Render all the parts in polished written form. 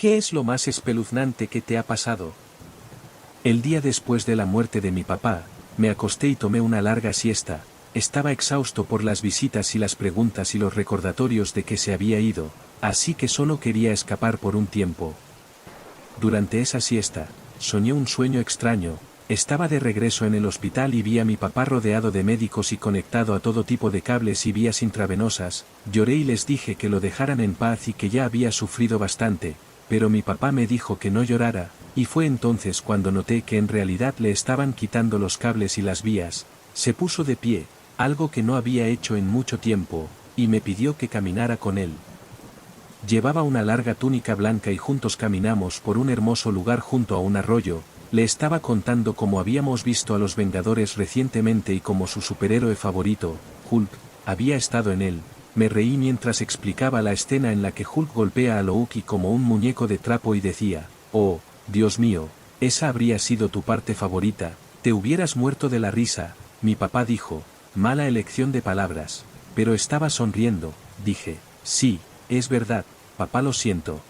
¿Qué es lo más espeluznante que te ha pasado? El día después de la muerte de mi papá, me acosté y tomé una larga siesta. Estaba exhausto por las visitas y las preguntas y los recordatorios de que se había ido, así que solo quería escapar por un tiempo. Durante esa siesta, soñé un sueño extraño. Estaba de regreso en el hospital y vi a mi papá rodeado de médicos y conectado a todo tipo de cables y vías intravenosas. Lloré y les dije que lo dejaran en paz y que ya había sufrido bastante, pero mi papá me dijo que no llorara, y fue entonces cuando noté que en realidad le estaban quitando los cables y las vías. Se puso de pie, algo que no había hecho en mucho tiempo, y me pidió que caminara con él. Llevaba una larga túnica blanca y juntos caminamos por un hermoso lugar junto a un arroyo. Le estaba contando cómo habíamos visto a los Vengadores recientemente y cómo su superhéroe favorito, Hulk, había estado en él. Me reí mientras explicaba la escena en la que Hulk golpea a Loki como un muñeco de trapo y decía, «Oh, Dios mío, esa habría sido tu parte favorita, te hubieras muerto de la risa». Mi papá dijo, «Mala elección de palabras». Pero estaba sonriendo. Dije, «Sí, es verdad, papá, lo siento».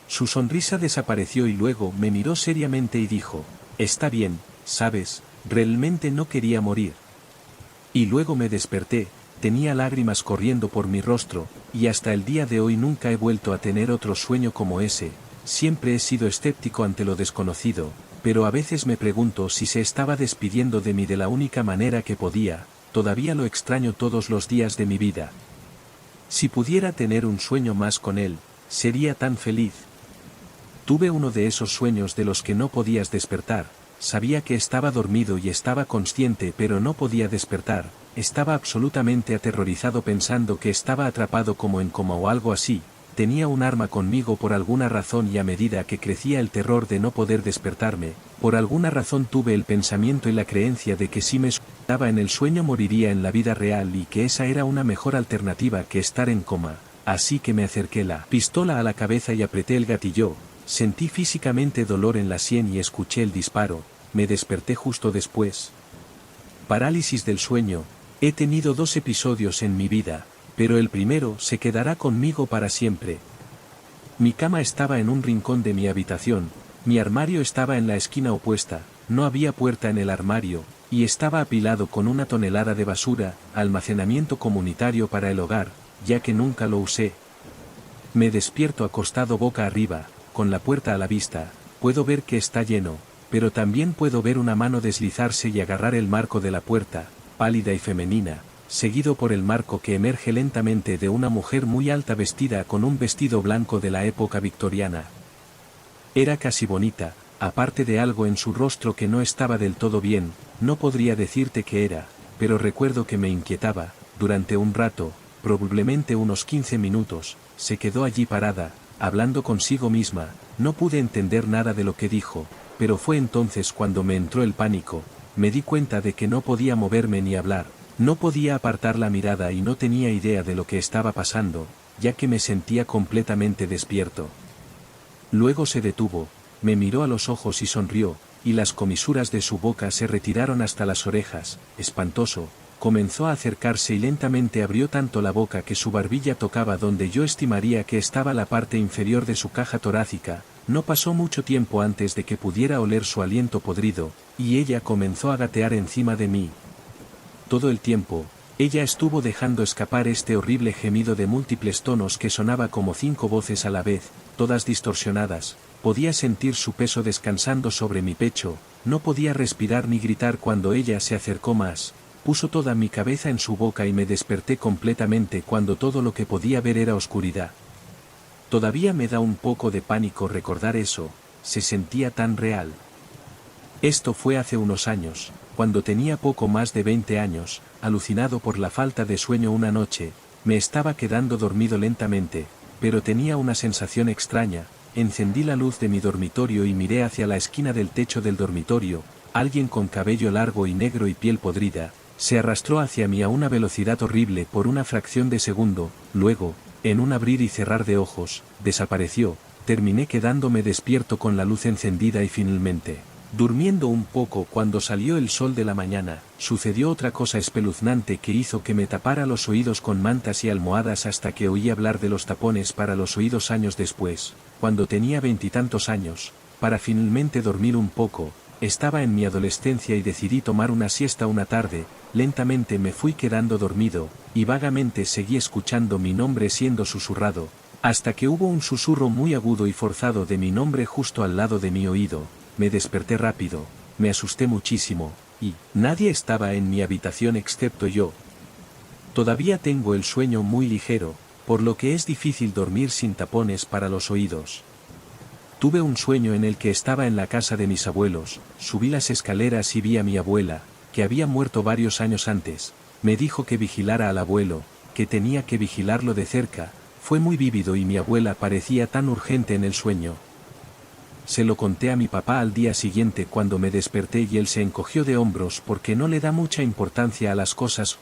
Su sonrisa desapareció y luego me miró seriamente y dijo, «Está bien, sabes, realmente no quería morir». Y luego me desperté, tenía lágrimas corriendo por mi rostro, y hasta el día de hoy nunca he vuelto a tener otro sueño como ese. Siempre he sido escéptico ante lo desconocido, pero a veces me pregunto si se estaba despidiendo de mí de la única manera que podía. Todavía lo extraño todos los días de mi vida. Si pudiera tener un sueño más con él, sería tan feliz. Tuve uno de esos sueños de los que no podías despertar. Sabía que estaba dormido y estaba consciente pero no podía despertar. Estaba absolutamente aterrorizado pensando que estaba atrapado como en coma o algo así. Tenía un arma conmigo por alguna razón y a medida que crecía el terror de no poder despertarme, por alguna razón tuve el pensamiento y la creencia de que si me suicidaba en el sueño moriría en la vida real y que esa era una mejor alternativa que estar en coma. Así que me acerqué la pistola a la cabeza y apreté el gatillo. Sentí físicamente dolor en la sien y escuché el disparo. Me desperté justo después. Parálisis del sueño. He tenido 2 episodios en mi vida, pero el primero se quedará conmigo para siempre. Mi cama estaba en un rincón de mi habitación, mi armario estaba en la esquina opuesta, no había puerta en el armario, y estaba apilado con 1 tonelada de basura, almacenamiento comunitario para el hogar, ya que nunca lo usé. Me despierto acostado boca arriba, con la puerta a la vista, puedo ver que está lleno, pero también puedo ver una mano deslizarse y agarrar el marco de la puerta, pálida y femenina, seguido por el marco que emerge lentamente de una mujer muy alta vestida con un vestido blanco de la época victoriana. Era casi bonita, aparte de algo en su rostro que no estaba del todo bien, no podría decirte qué era, pero recuerdo que me inquietaba. Durante un rato, probablemente unos 15 minutos, se quedó allí parada, hablando consigo misma. No pude entender nada de lo que dijo, pero fue entonces cuando me entró el pánico. Me di cuenta de que no podía moverme ni hablar, no podía apartar la mirada y no tenía idea de lo que estaba pasando, ya que me sentía completamente despierto. Luego se detuvo, me miró a los ojos y sonrió, y las comisuras de su boca se retiraron hasta las orejas. Espantoso, comenzó a acercarse y lentamente abrió tanto la boca que su barbilla tocaba donde yo estimaría que estaba la parte inferior de su caja torácica. No pasó mucho tiempo antes de que pudiera oler su aliento podrido, y ella comenzó a gatear encima de mí. Todo el tiempo, ella estuvo dejando escapar este horrible gemido de múltiples tonos que sonaba como 5 voces a la vez, todas distorsionadas. Podía sentir su peso descansando sobre mi pecho, no podía respirar ni gritar cuando ella se acercó más. Puso toda mi cabeza en su boca y me desperté completamente cuando todo lo que podía ver era oscuridad. Todavía me da un poco de pánico recordar eso, se sentía tan real. Esto fue hace unos años, cuando tenía poco más de 20 años, alucinado por la falta de sueño una noche, me estaba quedando dormido lentamente, pero tenía una sensación extraña. Encendí la luz de mi dormitorio y miré hacia la esquina del techo del dormitorio. Alguien con cabello largo y negro y piel podrida, se arrastró hacia mí a una velocidad horrible por una fracción de segundo. Luego, en un abrir y cerrar de ojos, desapareció. Terminé quedándome despierto con la luz encendida y finalmente, durmiendo un poco cuando salió el sol de la mañana. Sucedió otra cosa espeluznante que hizo que me tapara los oídos con mantas y almohadas hasta que oí hablar de los tapones para los oídos años después. cuando tenía 20 y tantos años, para finalmente dormir un poco. Estaba en mi adolescencia y decidí tomar una siesta una tarde. Lentamente me fui quedando dormido, y vagamente seguí escuchando mi nombre siendo susurrado, hasta que hubo un susurro muy agudo y forzado de mi nombre justo al lado de mi oído. Me desperté rápido, me asusté muchísimo, y nadie estaba en mi habitación excepto yo. Todavía tengo el sueño muy ligero, por lo que es difícil dormir sin tapones para los oídos. Tuve un sueño en el que estaba en la casa de mis abuelos, subí las escaleras y vi a mi abuela, que había muerto varios años antes. Me dijo que vigilara al abuelo, que tenía que vigilarlo de cerca. Fue muy vívido y mi abuela parecía tan urgente en el sueño. Se lo conté a mi papá al día siguiente cuando me desperté y él se encogió de hombros porque no le da mucha importancia a las cosas,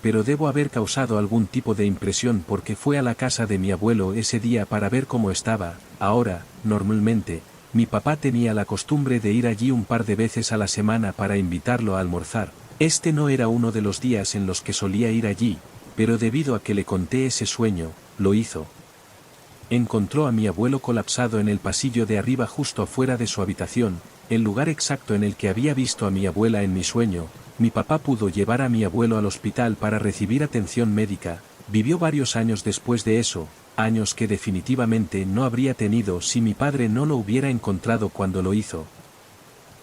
pero debo haber causado algún tipo de impresión porque fue a la casa de mi abuelo ese día para ver cómo estaba. Ahora, normalmente, mi papá tenía la costumbre de ir allí un par de veces a la semana para invitarlo a almorzar. Este no era uno de los días en los que solía ir allí, pero debido a que le conté ese sueño, lo hizo. Encontró a mi abuelo colapsado en el pasillo de arriba justo afuera de su habitación, el lugar exacto en el que había visto a mi abuela en mi sueño. Mi papá pudo llevar a mi abuelo al hospital para recibir atención médica. Vivió varios años después de eso, años que definitivamente no habría tenido si mi padre no lo hubiera encontrado cuando lo hizo.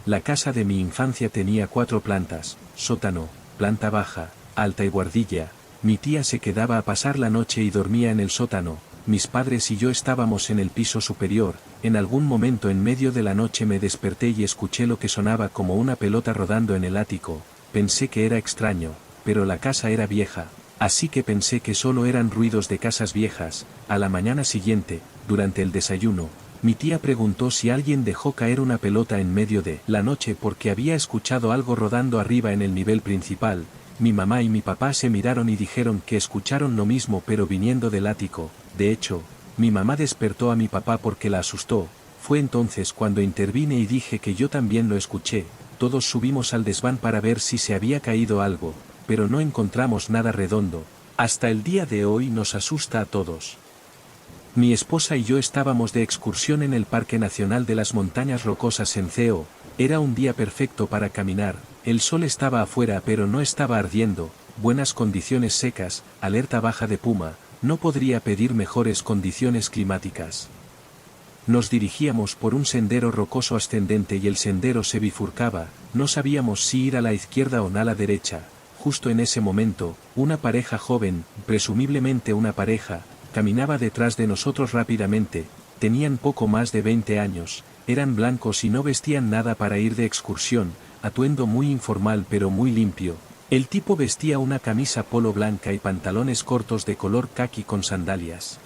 La casa de mi infancia tenía 4 plantas, sótano, planta baja, alta y buhardilla. Mi tía se quedaba a pasar la noche y dormía en el sótano. Mis padres y yo estábamos en el piso superior. En algún momento en medio de la noche me desperté y escuché lo que sonaba como una pelota rodando en el ático. Pensé que era extraño, pero la casa era vieja, así que pensé que solo eran ruidos de casas viejas. A la mañana siguiente, durante el desayuno, mi tía preguntó si alguien dejó caer una pelota en medio de la noche porque había escuchado algo rodando arriba en el nivel principal. Mi mamá y mi papá se miraron y dijeron que escucharon lo mismo pero viniendo del ático. De hecho, mi mamá despertó a mi papá porque la asustó. Fue entonces cuando intervine y dije que yo también lo escuché. Todos subimos al desván para ver si se había caído algo, pero no encontramos nada redondo. Hasta el día de hoy nos asusta a todos. Mi esposa y yo estábamos de excursión en el Parque Nacional de las Montañas Rocosas en CEO. Era un día perfecto para caminar, el sol estaba afuera pero no estaba ardiendo, buenas condiciones secas, alerta baja de puma, no podría pedir mejores condiciones climáticas. Nos dirigíamos por un sendero rocoso ascendente y el sendero se bifurcaba, no sabíamos si ir a la izquierda o a la derecha. Justo en ese momento, una pareja joven, presumiblemente una pareja, caminaba detrás de nosotros rápidamente. Tenían poco más de 20 años, eran blancos y no vestían nada para ir de excursión, atuendo muy informal pero muy limpio. El tipo vestía una camisa polo blanca y pantalones cortos de color caqui con sandalias.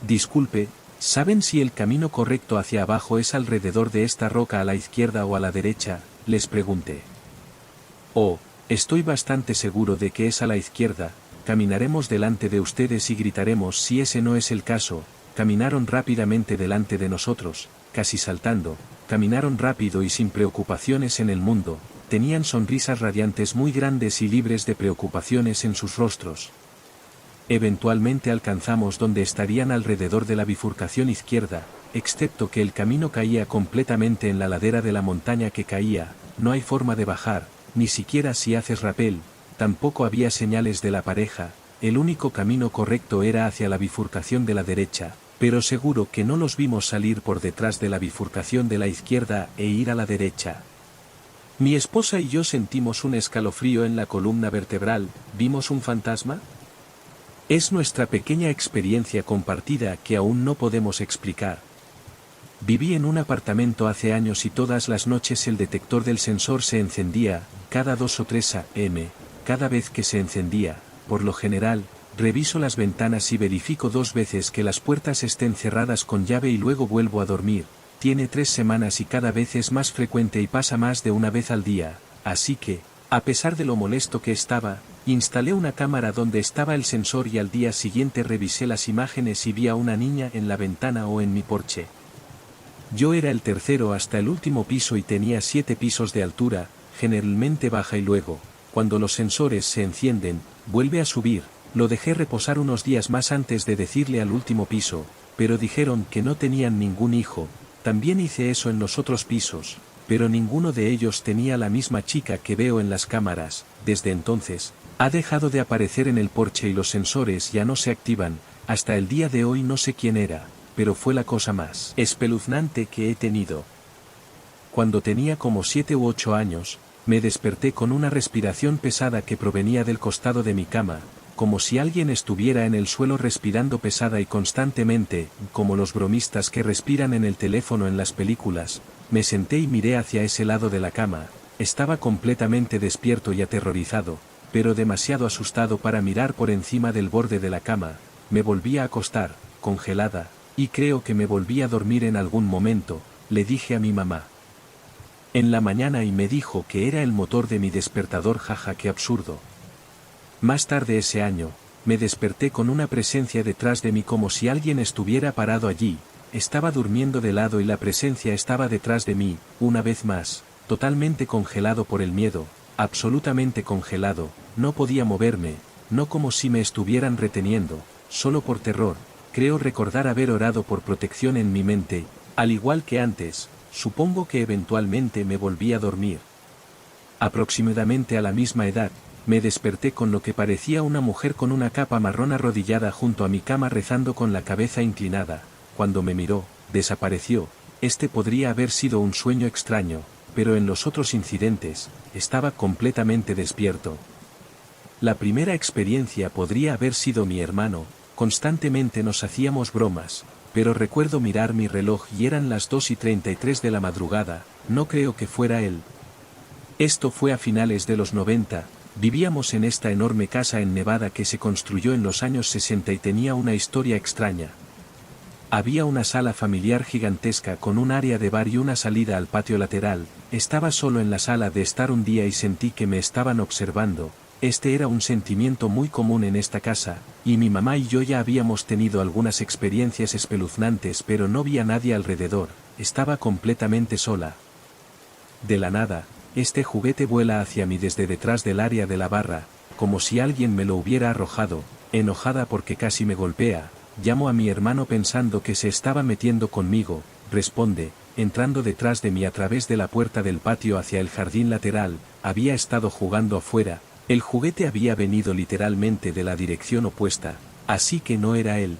Disculpe, ¿saben si el camino correcto hacia abajo es alrededor de esta roca a la izquierda o a la derecha?, les pregunté. Oh, estoy bastante seguro de que es a la izquierda. Caminaremos delante de ustedes y gritaremos si ese no es el caso. Caminaron rápidamente delante de nosotros, casi saltando, caminaron rápido y sin preocupaciones en el mundo, tenían sonrisas radiantes muy grandes y libres de preocupaciones en sus rostros. Eventualmente alcanzamos donde estarían alrededor de la bifurcación izquierda, excepto que el camino caía completamente en la ladera de la montaña que caía, no hay forma de bajar, ni siquiera si haces rappel, tampoco había señales de la pareja, el único camino correcto era hacia la bifurcación de la derecha, pero seguro que no los vimos salir por detrás de la bifurcación de la izquierda e ir a la derecha. Mi esposa y yo sentimos un escalofrío en la columna vertebral. ¿Vimos un fantasma? Es nuestra pequeña experiencia compartida que aún no podemos explicar. Viví en un apartamento hace años y todas las noches el detector del sensor se encendía, cada 2 o 3 a.m., cada vez que se encendía, por lo general, reviso las ventanas y verifico 2 veces que las puertas estén cerradas con llave y luego vuelvo a dormir. Tiene 3 semanas y cada vez es más frecuente y pasa más de una vez al día, así que, a pesar de lo molesto que estaba, instalé una cámara donde estaba el sensor y al día siguiente revisé las imágenes y vi a una niña en la ventana o en mi porche. Yo era el tercero hasta el último piso y tenía 7 pisos de altura, generalmente baja y luego, cuando los sensores se encienden, vuelve a subir. Lo dejé reposar unos días más antes de decirle al último piso, pero dijeron que no tenían ningún hijo. También hice eso en los otros pisos, pero ninguno de ellos tenía la misma chica que veo en las cámaras. Desde entonces, ha dejado de aparecer en el porche y los sensores ya no se activan. Hasta el día de hoy no sé quién era, pero fue la cosa más espeluznante que he tenido. Cuando tenía como 7 u 8 años, me desperté con una respiración pesada que provenía del costado de mi cama, como si alguien estuviera en el suelo respirando pesada y constantemente, como los bromistas que respiran en el teléfono en las películas. Me senté y miré hacia ese lado de la cama. Estaba completamente despierto y aterrorizado, pero demasiado asustado para mirar por encima del borde de la cama. Me volví a acostar, congelada, y creo que me volví a dormir en algún momento. Le dije a mi mamá en la mañana y me dijo que era el motor de mi despertador. Jaja, qué absurdo. Más tarde ese año, me desperté con una presencia detrás de mí como si alguien estuviera parado allí. Estaba durmiendo de lado y la presencia estaba detrás de mí, una vez más, totalmente congelado por el miedo, absolutamente congelado, no podía moverme, no como si me estuvieran reteniendo, solo por terror. Creo recordar haber orado por protección en mi mente, al igual que antes. Supongo que eventualmente me volví a dormir. Aproximadamente a la misma edad, me desperté con lo que parecía una mujer con una capa marrón arrodillada junto a mi cama rezando con la cabeza inclinada. Cuando me miró, desapareció. Este podría haber sido un sueño extraño, pero en los otros incidentes, estaba completamente despierto. La primera experiencia podría haber sido mi hermano. Constantemente nos hacíamos bromas, pero recuerdo mirar mi reloj y eran las 2:33 de la madrugada. No creo que fuera él. Esto fue a finales de los 90, vivíamos en esta enorme casa en Nevada que se construyó en los años 60 y tenía una historia extraña. Había una sala familiar gigantesca con un área de bar y una salida al patio lateral. Estaba solo en la sala de estar un día y sentí que me estaban observando. Este era un sentimiento muy común en esta casa, y mi mamá y yo ya habíamos tenido algunas experiencias espeluznantes, pero no vi a nadie alrededor. Estaba completamente sola. De la nada, este juguete vuela hacia mí desde detrás del área de la barra, como si alguien me lo hubiera arrojado. Enojada porque casi me golpea, llamo a mi hermano pensando que se estaba metiendo conmigo. Responde, entrando detrás de mí a través de la puerta del patio hacia el jardín lateral. Había estado jugando afuera. El juguete había venido literalmente de la dirección opuesta, así que no era él.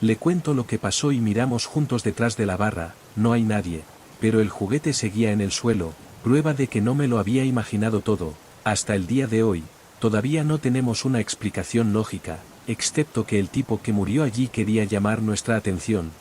Le cuento lo que pasó y miramos juntos detrás de la barra. No hay nadie, pero el juguete seguía en el suelo, prueba de que no me lo había imaginado todo. Hasta el día de hoy, todavía no tenemos una explicación lógica, excepto que el tipo que murió allí quería llamar nuestra atención.